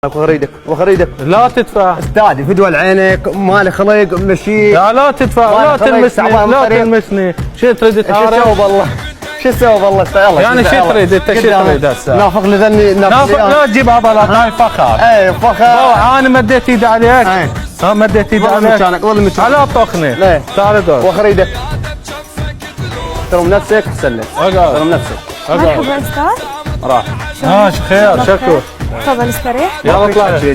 وغريدك وغريدك لا تدفع. استاذ فدوى عينك مالي خليق مشي. لا تدفع، لا تلمسني، لا تلمسني. شو تريد تحارب؟ شو اسوي بالله؟ شو اسوي بالله؟ يلا يعني شو تريد انت؟ شو تريد هسه؟ نافخ لذني نافخ. لا تجيب عضلات، هاي فخر. اي فخر. انا مديت ايدي عليك. ها مديت ايدي عليك. مكانك والله مكانك. لا طخني. ليه؟ تعال اقعد. وغريدك ترم نفسك احسن لك. اقعد. ترم نفسك. مرحبا استاذ. راح. خير شكو. تفضل استريح. يلا اطلعي.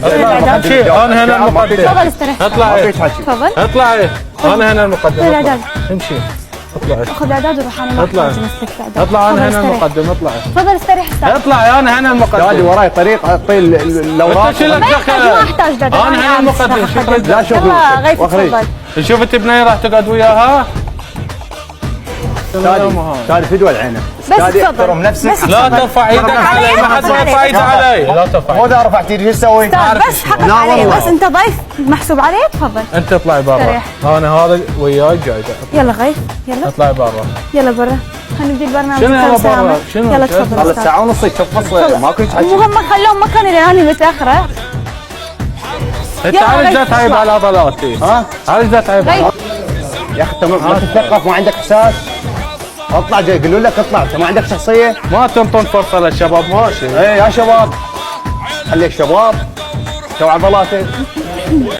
امشي انا هنا المقدم. تفضل استريح. اطلعي. تفضل. اطلعي. انا هنا المقدم. خذ الاعداد. امشي. اطلعي. خذ الاعداد وروح انا ما اطلعي. احتاج امسك الاعداد. اطلع انا تفضل هنا استريح. المقدم. اطلعي. تفضل استريح استاذ. اطلعي انا هنا هذه المقدم. وراي طريق اطيل الاوراق. انت شو لك ما يحتاج، ما دخل؟ احتاج دادة. انا هنا المقدم. شو تريد؟ لا شوف يلا غيث تفضل. شوفت بنيه راح تقعد وياها؟ استاذ فدوى عينك. بس تفضل. ترم نفسك. بس لا تفضل. ترفع ايدك علي، ما حد يرفع ايده علي. لا ترفع. مو اذا رفعت ايدي شو اسوي؟ استاذ بس حقك لا عليه، والله. بس انت ضيف محسوب عليك. تفضل. انت اطلعي برا. استريح. انا هذا وياي قاعد. يلا غيث يلا اطلعي برا. يلا برا. خلينا نبدي البرنامج. شنو يلا بكل سلامة. برا؟ شنو؟ يلا تفضل خلص استاذ. ساعة ونص تفصل ماكو تحكي. مو هم خلوهم مكاني لان انا متاخره. انت يلا عارف غيث لا تعيب اطلع. على عضلاتي. ها؟ عارف لا تعيب على غيث. يا اخي انت ما تتثقف ما عندك احساس. اطلع جاي يقولوا لك اطلع انت ما عندك شخصيه. ما تنطن فرصه للشباب ماشي. ايه يا شباب خليك شباب تو عضلاتك.